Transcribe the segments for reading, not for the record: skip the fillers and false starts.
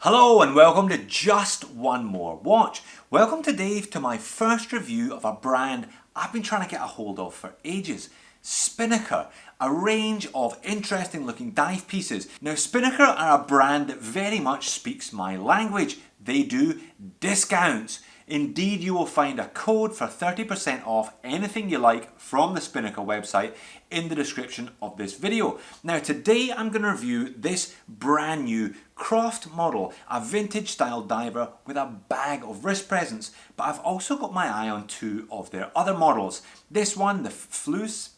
Hello and welcome to Just One More Watch. Welcome today to my first review of a brand I've been trying to get a hold of for ages. Spinnaker, a range of interesting looking dive pieces. Now Spinnaker are a brand that very much speaks my language. They do discounts. Indeed, you will find a code for 30% off anything you like from the Spinnaker website in the description of this video. Now today I'm going to review this brand new Croft model, a vintage style diver with a bag of wrist presents, but I've also got my eye on two of their other models. This one, the Fleuss,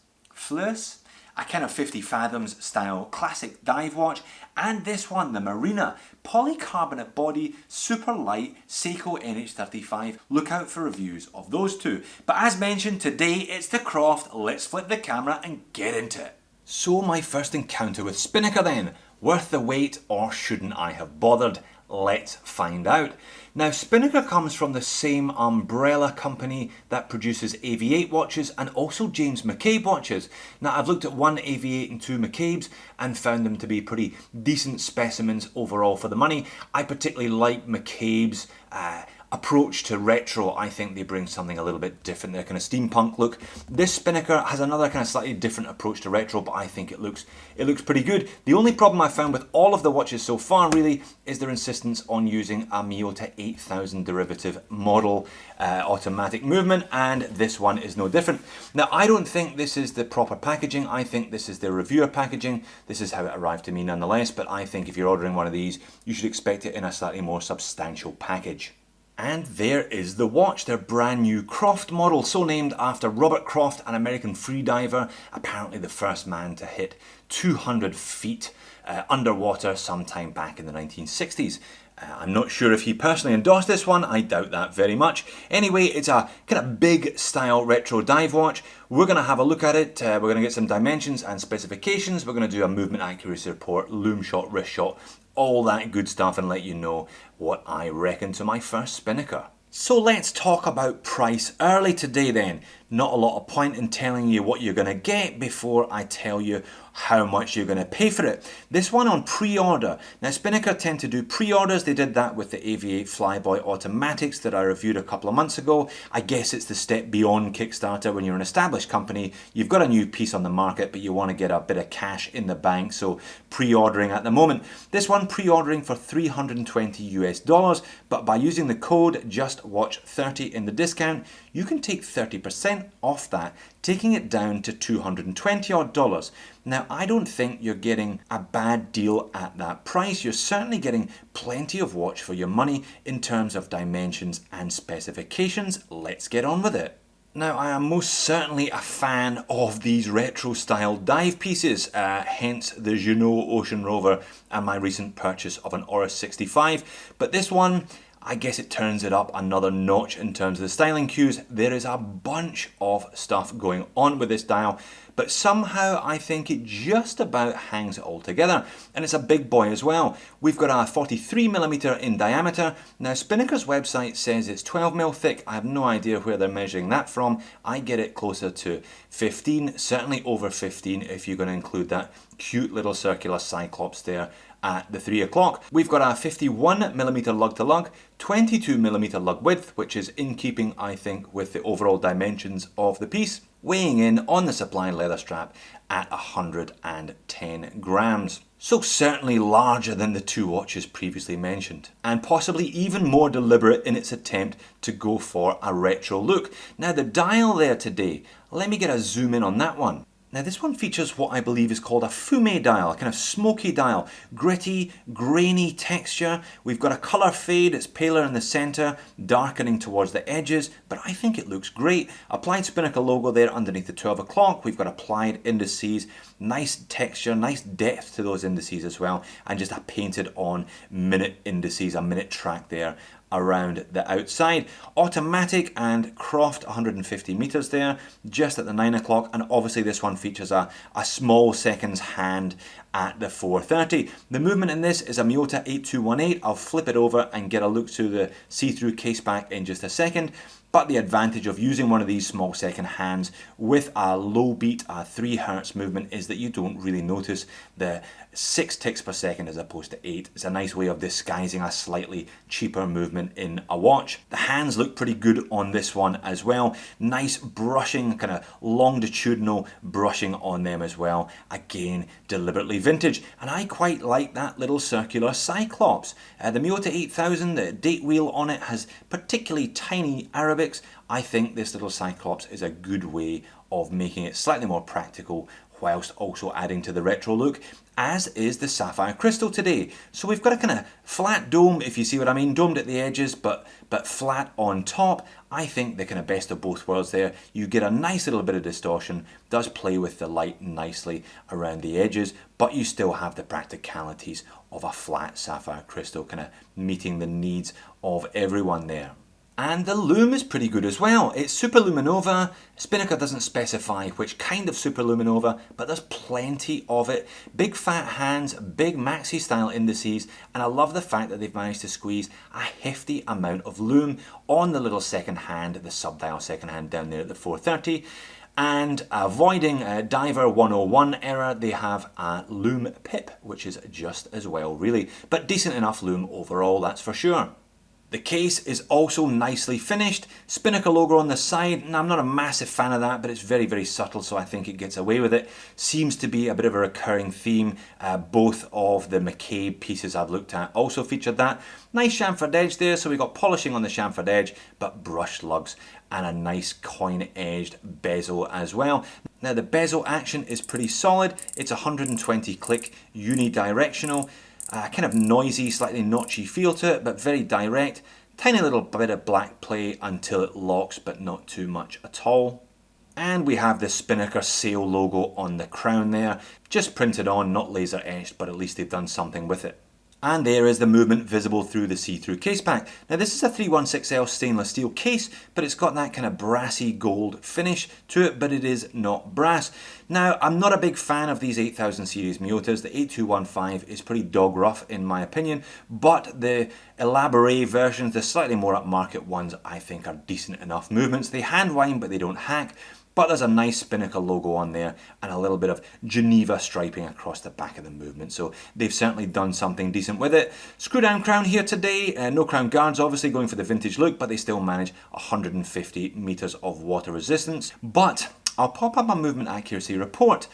a kind of 50 fathoms style classic dive watch, and this one, the Marina, polycarbonate body, super light Seiko NH35. Look out for reviews of those two. But as mentioned, today it's the Croft. Let's flip the camera and get into it. So my first encounter with Spinnaker then. Worth the wait, or shouldn't I have bothered? Let's find out. Now Spinnaker comes from the same umbrella company that produces AV8 watches and also James McCabe watches. Now I've looked at one AV8 and two McCabes and found them to be pretty decent specimens overall for the money. I particularly like McCabe's approach to retro. I think they bring something a little bit different, their kind of steampunk look. This Spinnaker has another kind of slightly different approach to retro, but I think it looks pretty good. The only problem I found with all of the watches so far really is their insistence on using a Miyota 8000 derivative model automatic movement, and this one is no different. Now I don't think this is the proper packaging. I think this is their reviewer packaging. This is how it arrived to me nonetheless, but I think if you're ordering one of these you should expect it in a slightly more substantial package. And there is the watch, their brand new Croft model, so named after Robert Croft, an American freediver, apparently the first man to hit 200 feet underwater sometime back in the 1960s. I'm not sure if he personally endorsed this one, I doubt that very much. Anyway, it's a kind of big style retro dive watch. We're going to have a look at it, we're going to get some dimensions and specifications, we're going to do a movement accuracy report, loom shot, wrist shot, all that good stuff, and let you know what I reckon to my first Spinnaker. So let's talk about price early today then. Not a lot of point in telling you what you're going to get before I tell you how much you're going to pay for it. This one on pre-order. Now Spinnaker tend to do pre-orders. They did that with the AV8 Flyboy automatics that I reviewed a couple of months ago. I guess it's the step beyond Kickstarter. When you're an established company, you've got a new piece on the market, but you want to get a bit of cash in the bank, so pre-ordering at the moment. This one pre-ordering for $320 US, but by using the code JUSTWATCH30 in the discount, you can take 30% off that, taking it down to $220 odd. Now I don't think you're getting a bad deal at that price. You're certainly getting plenty of watch for your money in terms of dimensions and specifications. Let's get on with it. Now I am most certainly a fan of these retro style dive pieces, hence the Juno Ocean Rover and my recent purchase of an Oris 65, but this one, I guess it turns it up another notch in terms of the styling cues. There is a bunch of stuff going on with this dial, but somehow I think it just about hangs it all together. And it's a big boy as well. We've got a 43mm in diameter. Now Spinnaker's website says it's 12mm thick. I have no idea where they're measuring that from. I get it closer to 15, certainly over 15 if you're going to include that cute little circular cyclops there at the 3 o'clock. We've got a 51mm lug to lug, 22mm lug width, which is in keeping, I think, with the overall dimensions of the piece, weighing in on the supply leather strap at 110 grams. So certainly larger than the two watches previously mentioned, and possibly even more deliberate in its attempt to go for a retro look. Now the dial there today, let me get a zoom in on that one. Now this one features what I believe is called a fume dial, a kind of smoky dial, gritty, grainy texture. We've got a colour fade, it's paler in the centre, darkening towards the edges, but I think it looks great. Applied Spinnaker logo there underneath the 12 o'clock. We've got applied indices, nice texture, nice depth to those indices as well, and just a painted on minute indices, a minute track there around the outside. Automatic and Croft 150 meters there, just at the 9 o'clock, and obviously this one features a small seconds hand at the 4:30. The movement in this is a Miyota 8218. I'll flip it over and get a look through the see-through case back in just a second. But the advantage of using one of these small second hands with a low beat, a 3 Hz movement, is that you don't really notice the 6 ticks per second as opposed to 8. It's a nice way of disguising a slightly cheaper movement in a watch. The hands look pretty good on this one as well. Nice brushing, kind of longitudinal brushing on them as well. Again, deliberately vintage. And I quite like that little circular cyclops. The Miyota 8000, the date wheel on it has particularly tiny Arabics. I think this little cyclops is a good way of making it slightly more practical whilst also adding to the retro look, as is the sapphire crystal today. So we've got a kind of flat dome, if you see what I mean, domed at the edges but flat on top. I think the kind of best of both worlds there. You get a nice little bit of distortion, does play with the light nicely around the edges, but you still have the practicalities of a flat sapphire crystal, kind of meeting the needs of everyone there. And the lume is pretty good as well. It's superluminova. Spinnaker doesn't specify which kind of superluminova, but there's plenty of it. Big fat hands, big maxi style indices, and I love the fact that they've managed to squeeze a hefty amount of lume on the little second hand, the sub-dial second hand down there at the 430. And avoiding Diver 101 error, they have a lume pip, which is just as well really, but decent enough lume overall, that's for sure. The case is also nicely finished. Spinnaker logo on the side. Now, I'm not a massive fan of that, but it's very, very subtle, so I think it gets away with it. Seems to be a bit of a recurring theme. Both of the McCabe pieces I've looked at also featured that. Nice chamfered edge there, so we got polishing on the chamfered edge, but brushed lugs and a nice coin-edged bezel as well. Now, the bezel action is pretty solid. It's 120 click unidirectional. Kind of noisy, slightly notchy feel to it, but very direct. Tiny little bit of black play until it locks, but not too much at all. And we have the Spinnaker sail logo on the crown there. Just printed on, not laser etched, but at least they've done something with it. And there is the movement visible through the see-through case pack. Now this is a 316L stainless steel case, but it's got that kind of brassy gold finish to it, but it is not brass. Now, I'm not a big fan of these 8000 series Miyotas. The 8215 is pretty dog rough in my opinion, but the elaborate versions, the slightly more upmarket ones, I think are decent enough movements. They hand wind, but they don't hack. But there's a nice Spinnaker logo on there and a little bit of Geneva striping across the back of the movement. So they've certainly done something decent with it. Screw down crown here today. No crown guards, obviously going for the vintage look, but they still manage 150 meters of water resistance. But I'll pop up a movement accuracy report.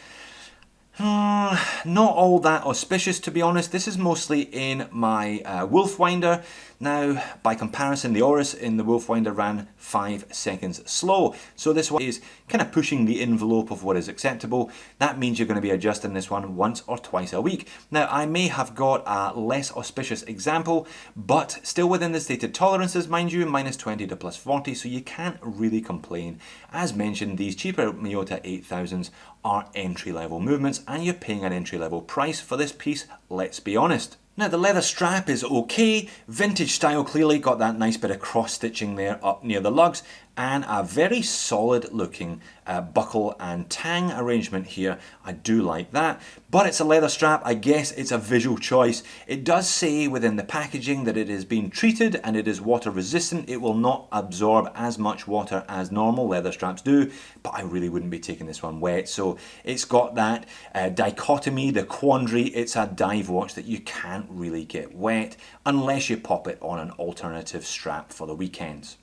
Not all that auspicious, to be honest. This is mostly in my Wolfwinder. Now, by comparison, the Oris in the Wolfwinder ran 5 seconds slow. So this one is kind of pushing the envelope of what is acceptable. That means you're going to be adjusting this one once or twice a week. Now, I may have got a less auspicious example, but still within the stated tolerances, mind you, -20 to +40, so you can't really complain. As mentioned, these cheaper Miyota 8000s are entry-level movements, and you're paying an entry-level price for this piece, let's be honest. Now the leather strap is okay, vintage style clearly, got that nice bit of cross stitching there up near the lugs, and a very solid looking buckle and tang arrangement here. I do like that, but it's a leather strap. I guess it's a visual choice. It does say within the packaging that it has been treated and it is water resistant. It will not absorb as much water as normal leather straps do, but I really wouldn't be taking this one wet. So it's got that dichotomy, the quandary. It's a dive watch that you can't really get wet unless you pop it on an alternative strap for the weekends.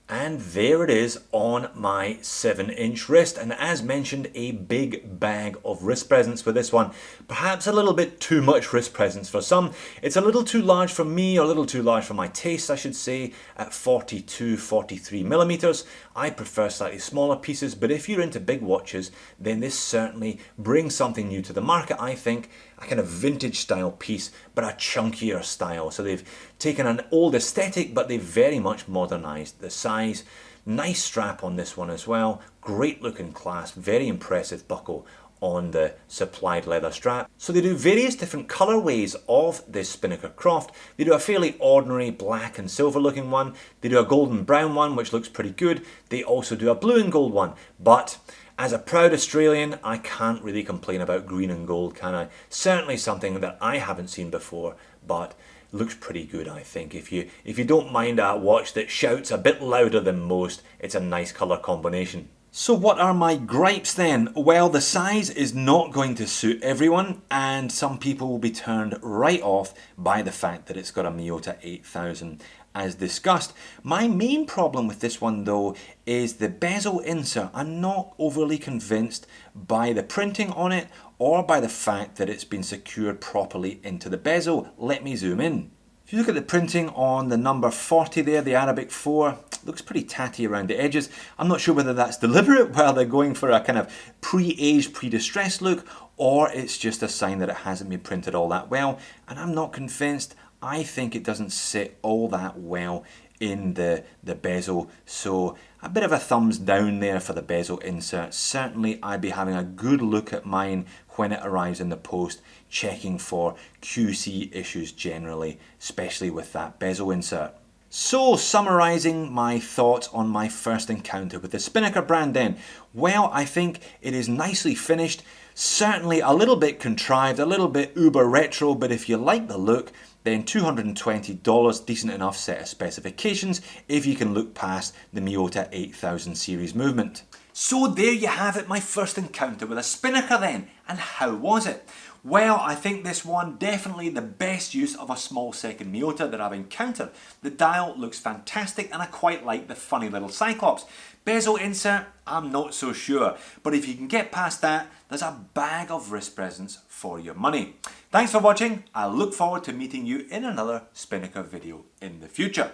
And there it is on my 7-inch wrist, and as mentioned, a big bag of wrist presents for this one. Perhaps a little bit too much wrist presents for some. It's a little too large for me, or a little too large for my taste, I should say, at 42, 43 millimeters. I prefer slightly smaller pieces, but if you're into big watches, then this certainly brings something new to the market, I think. A kind of vintage style piece, but a chunkier style. So they've taken an old aesthetic, but they've very much modernized the size. Nice strap on this one as well. Great looking clasp, very impressive buckle on the supplied leather strap. So they do various different colorways of this Spinnaker Croft. They do a fairly ordinary black and silver looking one. They do a golden brown one, which looks pretty good. They also do a blue and gold one, but as a proud Australian, I can't really complain about green and gold, can I? Certainly something that I haven't seen before, but looks pretty good, I think. If you don't mind a watch that shouts a bit louder than most, it's a nice colour combination. So what are my gripes then? Well, the size is not going to suit everyone, and some people will be turned right off by the fact that it's got a Miyota 8000 as discussed. My main problem with this one though is the bezel insert. I'm not overly convinced by the printing on it or by the fact that it's been secured properly into the bezel. Let me zoom in. If you look at the printing on the number 40 there, the Arabic 4, looks pretty tatty around the edges. I'm not sure whether that's deliberate, while they're going for a kind of pre-aged, pre-distressed look, or it's just a sign that it hasn't been printed all that well, and I'm not convinced. I think it doesn't sit all that well in the bezel, so a bit of a thumbs down there for the bezel insert. Certainly I'd be having a good look at mine when it arrives in the post, checking for QC issues generally, especially with that bezel insert. So summarising my thoughts on my first encounter with the Spinnaker brand then, well, I think it is nicely finished, certainly a little bit contrived, a little bit uber retro, but if you like the look, then $220, decent enough set of specifications if you can look past the Miyota 8000 series movement. So there you have it, my first encounter with a Spinnaker then, and how was it? Well, I think this one definitely the best use of a small second Miyota that I've encountered. The dial looks fantastic and I quite like the funny little Cyclops. Bezel insert, I'm not so sure, but if you can get past that, there's a bag of wrist presents for your money. Thanks for watching. I look forward to meeting you in another Spinnaker video in the future.